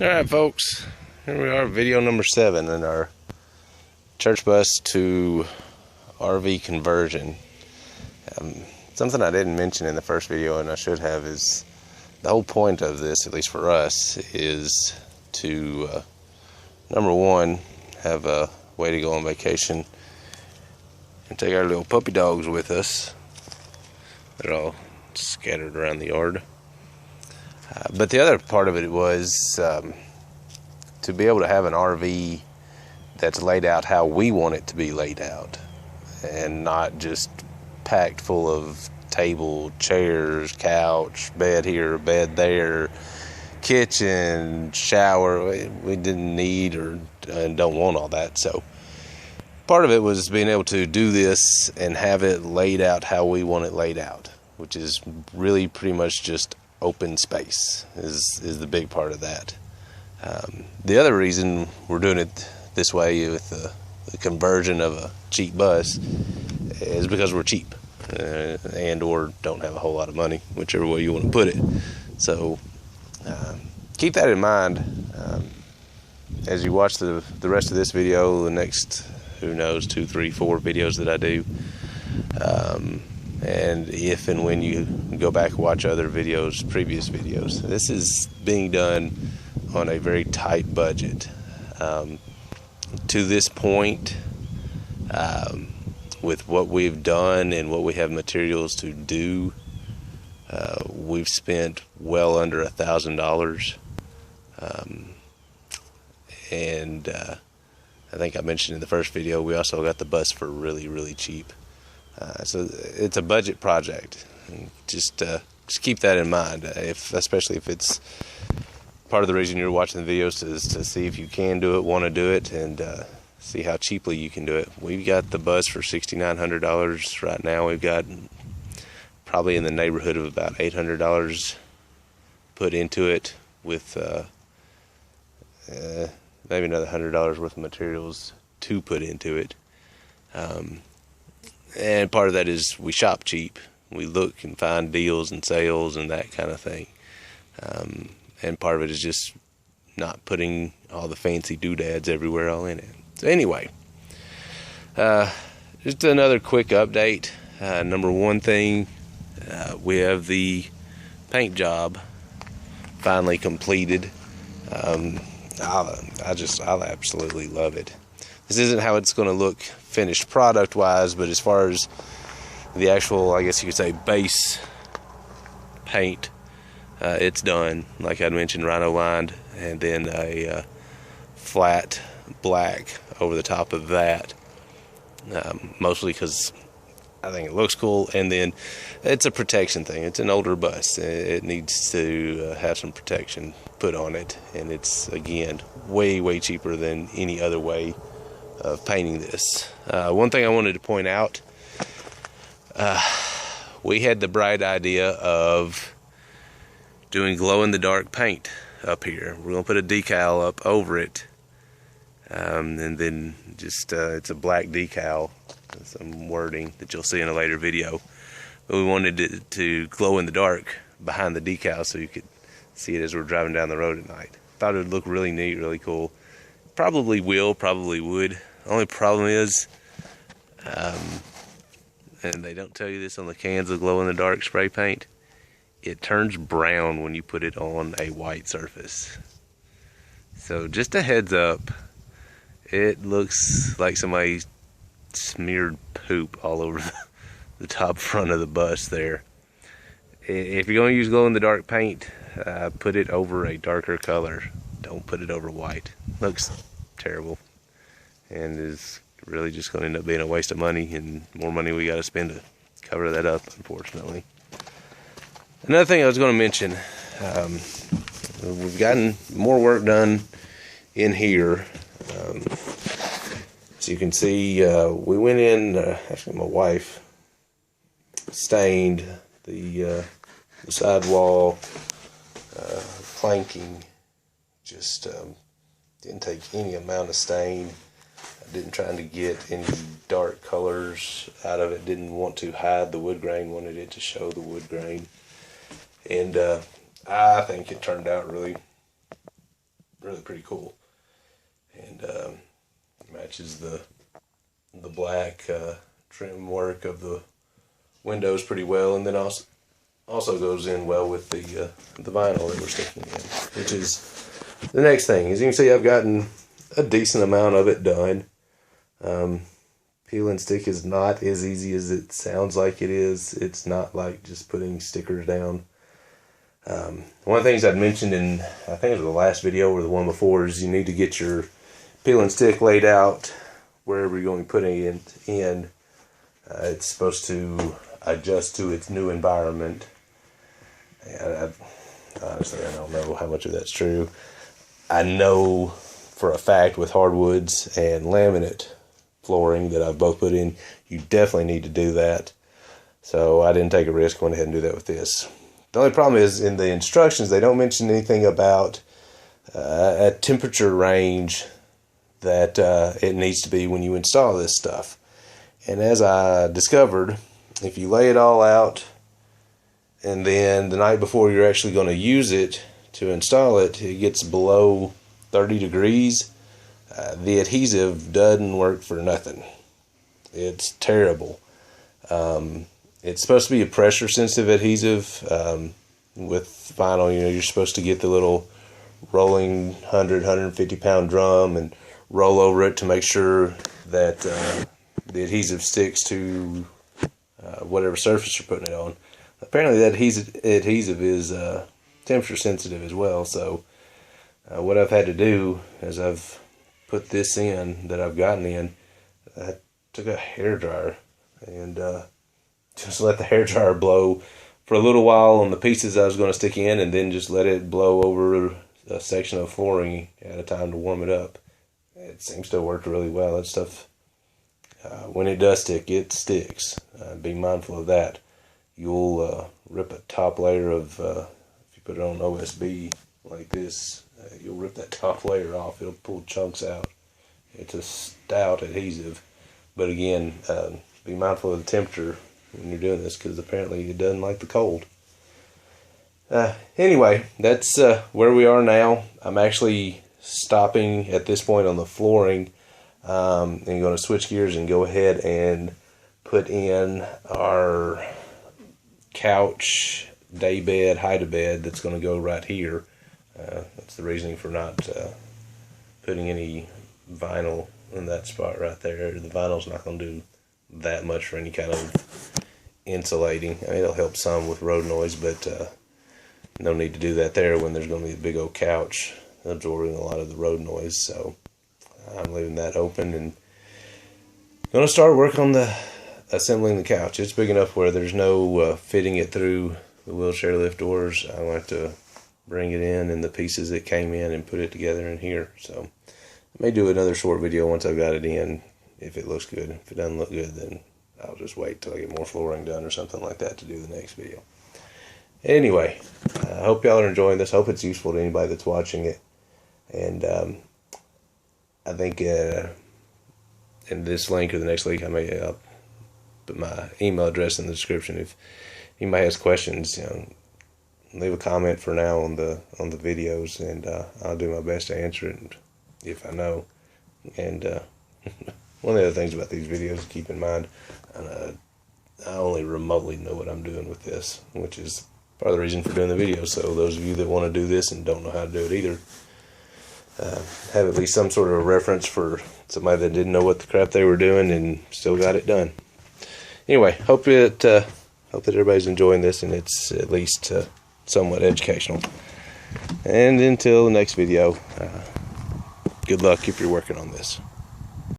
Alright folks, here we are, video number 7 in our church bus to RV conversion. Something I didn't mention in the first video, and I should have, is the whole point of this, at least for us, is to number one, have a way to go on vacation and take our little puppy dogs with us. They're all scattered around the yard. But the other part of it was to be able to have an RV that's laid out how we want it to be laid out, and not just packed full of table, chairs, couch, bed here, bed there, kitchen, shower. We didn't need or don't want all that. So part of it was being able to do this and have it laid out how we want it laid out, which is really pretty much just open space is the big part of that. The other reason we're doing it this way with the conversion of a cheap bus is because we're cheap and or don't have a whole lot of money, whichever way you want to put it. So keep that in mind as you watch the rest of this video, the next, who knows, 2, 3, 4 videos that I do. And if and when you go back and watch other videos, previous videos, this is being done on a very tight budget. To this point, with what we've done and what we have materials to do, we've spent well under $1,000. And I think I mentioned in the first video, we also got the bus for really, really cheap. So it's a budget project. Just keep that in mind, especially if it's part of the reason you're watching the videos, is to see if you can do it, want to do it, and see how cheaply you can do it. We've got the bus for $6,900 right now. We've got probably in the neighborhood of about $800 put into it, with maybe another $100 worth of materials to put into it. And part of that is we shop cheap. We look and find deals and sales and that kind of thing. And part of it is just not putting all the fancy doodads everywhere all in it. So anyway, just another quick update. Number one thing, we have the paint job finally completed. I absolutely love it. This isn't how it's going to look finished product wise, but as far as the actual, I guess you could say, base paint, it's done. Like I mentioned, rhino lined, and then a flat black over the top of that, mostly because I think it looks cool, and then it's a protection thing. It's an older bus. It needs to have some protection put on it, and it's, again, way, way cheaper than any other way of painting this. One thing I wanted to point out, we had the bright idea of doing glow-in-the-dark paint up here. We're going to put a decal up over it, and then just it's a black decal, some wording that you'll see in a later video. But we wanted it to glow in the dark behind the decal so you could see it as we're driving down the road at night. Thought it would look really neat, really cool. Probably would. Only problem is, and they don't tell you this on the cans of glow-in-the-dark spray paint, it turns brown when you put it on a white surface. So just a heads up, it looks like somebody smeared poop all over the top front of the bus there. If you're going to use glow-in-the-dark paint, put it over a darker color. Don't put it over white. Looks terrible, and is really just going to end up being a waste of money, and more money we got to spend to cover that up, unfortunately. Another thing I was going to mention, we've gotten more work done in here. As you can see, we went in, actually my wife stained the sidewall planking. Just didn't take any amount of stain. I didn't try to get any dark colors out of it. Didn't want to hide the wood grain. Wanted it to show the wood grain. And I think it turned out really really pretty cool, and matches the black trim work of the windows pretty well, and then also goes in well with the vinyl that we're sticking in, which is the next thing. As you can see, I've gotten a decent amount of it done. Peel and stick is not as easy as it sounds like it is. It's not like just putting stickers down. One of the things I'd mentioned in, I think it was the last video or the one before, is you need to get your peel and stick laid out wherever you're going to be putting it in. It's supposed to adjust to its new environment. And honestly, I don't know how much of that's true. I know for a fact with hardwoods and laminate flooring that I've both put in, you definitely need to do that. So I didn't take a risk, went ahead and do that with this. The only problem is in the instructions, they don't mention anything about a temperature range that it needs to be when you install this stuff. And as I discovered, if you lay it all out and then the night before you're actually going to use it to install it, it gets below 30 degrees, the adhesive doesn't work for nothing. It's terrible. It's supposed to be a pressure sensitive adhesive. With vinyl, you know, you're supposed to get the little rolling 150 pound drum and roll over it to make sure that the adhesive sticks to whatever surface you're putting it on. Apparently that adhesive is temperature sensitive as well, so what I've had to do is I've put this in that I've gotten in. I took a hairdryer and just let the hairdryer blow for a little while on the pieces I was going to stick in, and then just let it blow over a section of flooring at a time to warm it up. It seems to have worked really well. That stuff, when it does stick, it sticks. Be mindful of that. You'll rip a top layer of, if you put it on OSB like this, you'll rip that top layer off. It'll pull chunks out. It's a stout adhesive. But again, be mindful of the temperature when you're doing this, because apparently it doesn't like the cold. Anyway, that's where we are now. I'm actually stopping at this point on the flooring and going to switch gears and go ahead and put in our couch day bed, hide-a-bed that's going to go right here. That's the reasoning for not putting any vinyl in that spot right there. The vinyl's not going to do that much for any kind of insulating. I mean, it'll help some with road noise, but no need to do that there when there's going to be a big old couch absorbing a lot of the road noise. So I'm leaving that open and going to start work on the assembling the couch. It's big enough where there's no fitting it through the wheelchair lift doors. I want to bring it in the pieces that came in and put it together in here. So I may do another short video once I've got it in, if it looks good. If it doesn't look good, then I'll just wait till I get more flooring done or something like that to do the next video. Anyway, I hope y'all are enjoying this. I hope it's useful to anybody that's watching it. And I think in this link or the next link, I may put my email address in the description. If anybody has questions, you know, leave a comment for now on the videos, and I'll do my best to answer it if I know. And one of the other things about these videos to keep in mind, I only remotely know what I'm doing with this, which is part of the reason for doing the video. So those of you that want to do this and don't know how to do it either, have at least some sort of reference for somebody that didn't know what the crap they were doing and still got it done. Anyway, hope that everybody's enjoying this and it's at least somewhat educational. And until the next video, good luck if you're working on this.